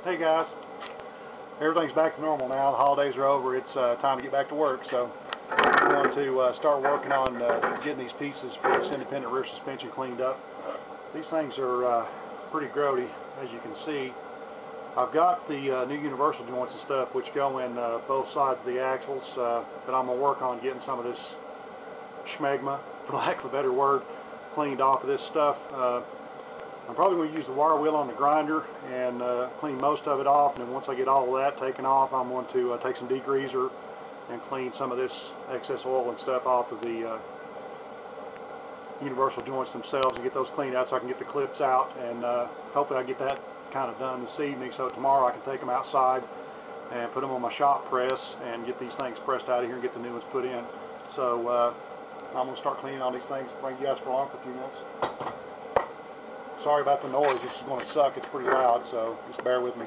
Hey guys, everything's back to normal now. The holidays are over. It's time to get back to work. So I'm going to start working on getting these pieces for this independent rear suspension cleaned up. These things are pretty grody, as you can see. I've got the new universal joints and stuff which go in both sides of the axles, but I'm going to work on getting some of this schmegma, for lack of a better word, cleaned off of this stuff. I'm probably going to use the wire wheel on the grinder and clean most of it off, and then once I get all of that taken off, I'm going to take some degreaser and clean some of this excess oil and stuff off of the universal joints themselves and get those cleaned out so I can get the clips out, and hopefully I get that kind of done this evening so tomorrow I can take them outside and put them on my shop press and get these things pressed out of here and get the new ones put in. So I'm going to start cleaning all these things, bring you guys along for a few minutes. Sorry about the noise, this is going to suck, it's pretty loud, so just bear with me.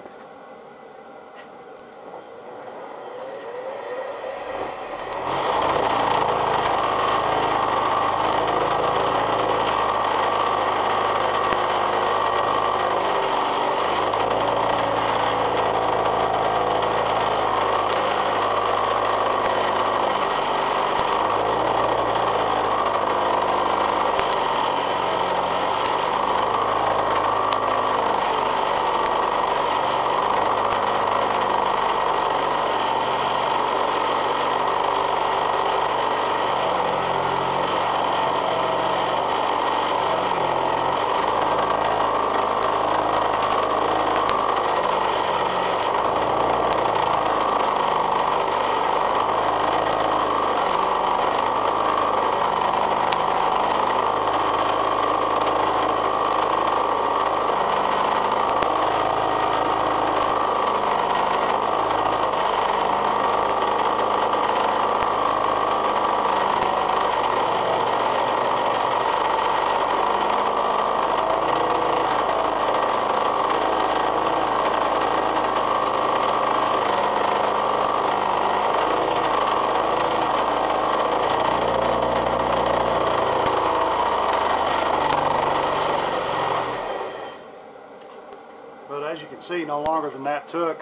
But as you can see, no longer than that took.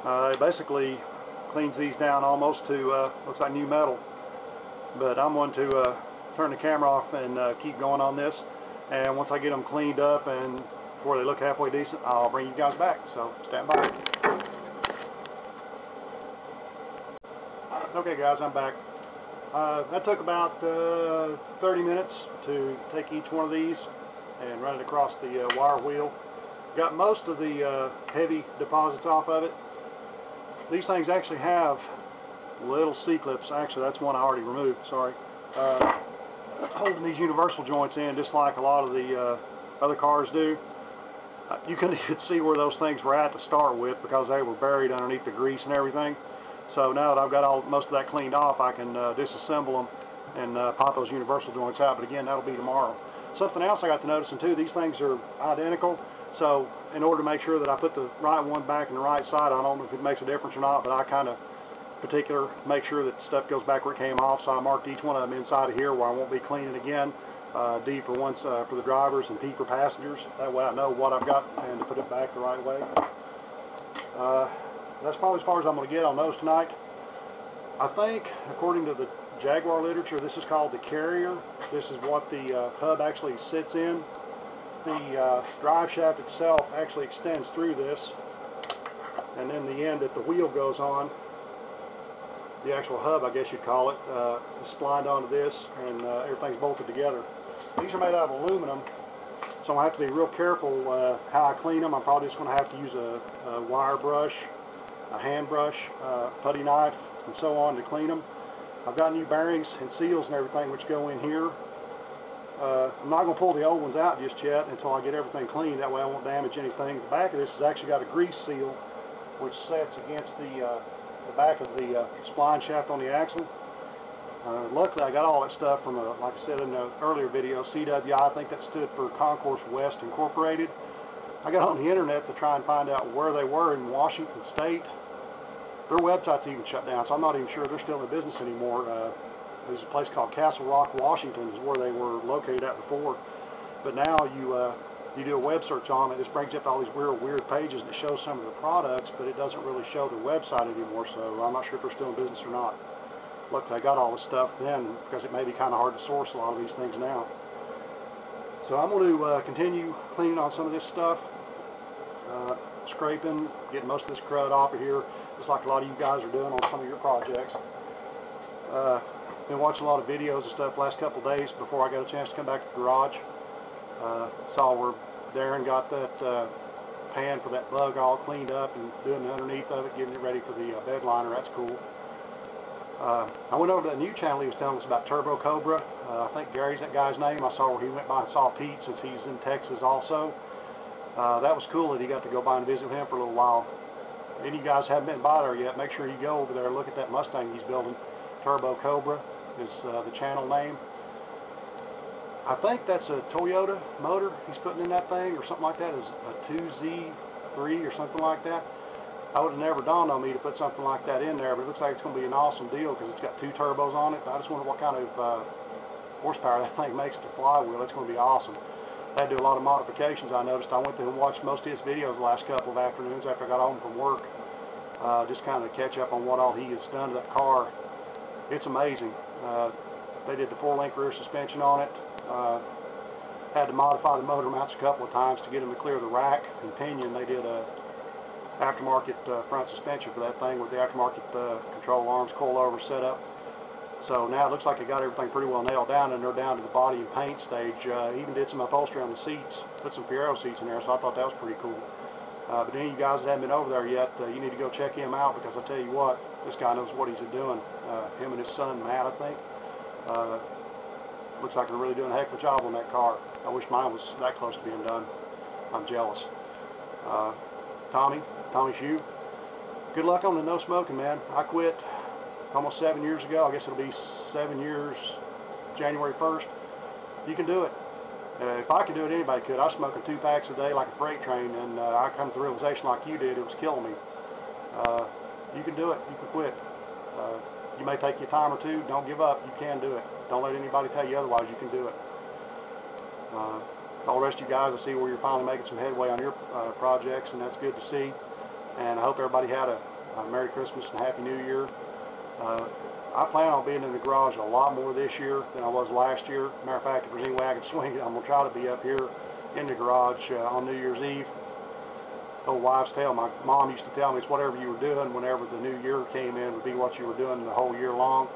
It basically cleans these down almost to, looks like new metal. But I'm going to turn the camera off and keep going on this. And once I get them cleaned up and before they look halfway decent, I'll bring you guys back. So stand by. Okay guys, I'm back. That took about 30 minutes to take each one of these and run it across the wire wheel. Got most of the heavy deposits off of it. These things actually have little C-clips. Actually, that's one I already removed, sorry. Holding these universal joints in just like a lot of the other cars do. You couldn't even see where those things were at to start with because they were buried underneath the grease and everything. So now that I've got most of that cleaned off, I can disassemble them and pop those universal joints out. But again, that'll be tomorrow. Something else I got to noticing too, these things are identical. So in order to make sure that I put the right one back in the right side, I don't know if it makes a difference or not, but I kind of particular make sure that stuff goes back where it came off. So I marked each one of them inside of here where I won't be cleaning again. D for once for the drivers and P for passengers. That way I know what I've got and to put it back the right way. That's probably as far as I'm going to get on those tonight. I think, according to the Jaguar literature, this is called the carrier. This is what the hub actually sits in. The drive shaft itself actually extends through this, and then the end that the wheel goes on, the actual hub I guess you'd call it, is splined onto this, and everything's bolted together. These are made out of aluminum, so I have to be real careful how I clean them. I'm probably just going to have to use a wire brush, a hand brush, putty knife, and so on to clean them. I've got new bearings and seals and everything which go in here. I'm not going to pull the old ones out just yet until I get everything clean. That way I won't damage anything. The back of this has actually got a grease seal which sets against the back of the spline shaft on the axle. Luckily I got all that stuff from, like I said in the earlier video, CWI. I think that stood for Concourse West Incorporated. I got on the internet to try and find out where they were in Washington State. Their website's even shut down, so I'm not even sure they're still in business anymore. There's a place called Castle Rock, Washington is where they were located at before. But now you you do a web search on it, this brings up all these weird pages that show some of the products, but it doesn't really show their website anymore, so I'm not sure if they're still in business or not. Luckily I got all this stuff then, because it may be kind of hard to source a lot of these things now. So I'm going to continue cleaning on some of this stuff, scraping, getting most of this crud off of here, just like a lot of you guys are doing on some of your projects. Been watching a lot of videos and stuff the last couple of days before I got a chance to come back to the garage. Saw where Darren got that pan for that bug all cleaned up and doing the underneath of it, getting it ready for the bed liner. That's cool. I went over to that new channel he was telling us about, Turbo Cobra. I think Gary's that guy's name. I saw where he went by and saw Pete, since he's in Texas also. That was cool that he got to go by and visit with him for a little while. If any of you guys haven't been by there yet, make sure you go over there and look at that Mustang he's building. Turbo Cobra is the channel name. I think that's a Toyota motor he's putting in that thing, or something like that. It's a 2Z3 or something like that. I would have never dawned on me to put something like that in there, but it looks like it's going to be an awesome deal because it's got 2 turbos on it. I just wonder what kind of horsepower that thing makes to flywheel. It's going to be awesome. I had to do a lot of modifications, I noticed. I went through and watched most of his videos the last couple of afternoons after I got home from work, just kind of catch up on what all he has done to that car. It's amazing. They did the 4-link rear suspension on it. Had to modify the motor mounts a couple of times to get them to clear the rack and pinion. They did a aftermarket front suspension for that thing with the aftermarket control arms, coilover setup. So now it looks like they got everything pretty well nailed down, and they're down to the body and paint stage. Even did some upholstery on the seats, put some Fiero seats in there, so I thought that was pretty cool. But any of you guys that haven't been over there yet, you need to go check him out, because I'll tell you what, this guy knows what he's doing. Him and his son, Matt, I think. Looks like they're really doing a heck of a job on that car. I wish mine was that close to being done. I'm jealous. Tommy Shoe, good luck on the no smoking, man. I quit almost 7 years ago. I guess it'll be 7 years January 1st. You can do it. If I could do it, anybody could. I was smoking 2 packs a day like a freight train, and I come to the realization like you did, it was killing me. You can do it. You can quit. You may take your time or two. Don't give up. You can do it. Don't let anybody tell you otherwise. You can do it. All the rest of you guys, I see where you're finally making some headway on your projects, and that's good to see. And I hope everybody had a Merry Christmas and Happy New Year. I plan on being in the garage a lot more this year than I was last year. Matter of fact, if there's any way I can swing it, I'm going to try to be up here in the garage on New Year's Eve. Old wives' tale. My mom used to tell me it's whatever you were doing whenever the new year came in would be what you were doing the whole year long.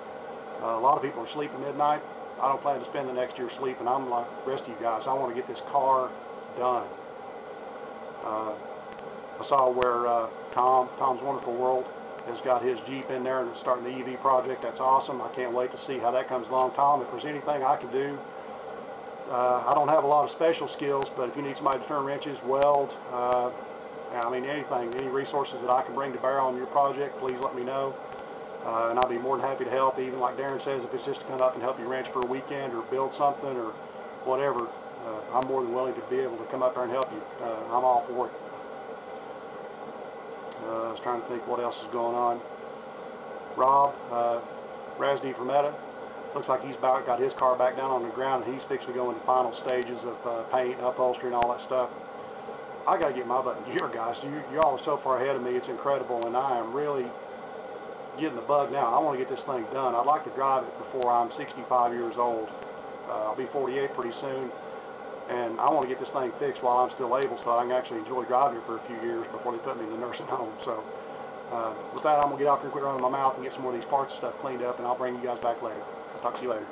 A lot of people are sleeping midnight. I don't plan to spend the next year sleeping. I'm like the rest of you guys. I want to get this car done. I saw where Tom's Wonderful World has got his Jeep in there and is starting the EV project. That's awesome. I can't wait to see how that comes along. Tom, if there's anything I can do, I don't have a lot of special skills, but if you need somebody to turn wrenches, weld, I mean anything, any resources that I can bring to bear on your project, please let me know. And I'll be more than happy to help, even like Darren says, if it's just to come up and help you wrench for a weekend or build something or whatever, I'm more than willing to be able to come up there and help you. I'm all for it. I was trying to think what else is going on. Rob, Razdi from Meta, looks like he's about got his car back down on the ground, and he's fixing to go into final stages of paint, upholstery, and all that stuff. I got to get my butt in gear, guys. You all are so far ahead of me. It's incredible, and I am really getting the bug now. I want to get this thing done. I'd like to drive it before I'm 65 years old. I'll be 48 pretty soon. And I want to get this thing fixed while I'm still able, so I can actually enjoy driving it for a few years before they put me in the nursing home. So with that, I'm going to get off here and quit running my mouth and get some more of these parts and stuff cleaned up, and I'll bring you guys back later. I'll talk to you later.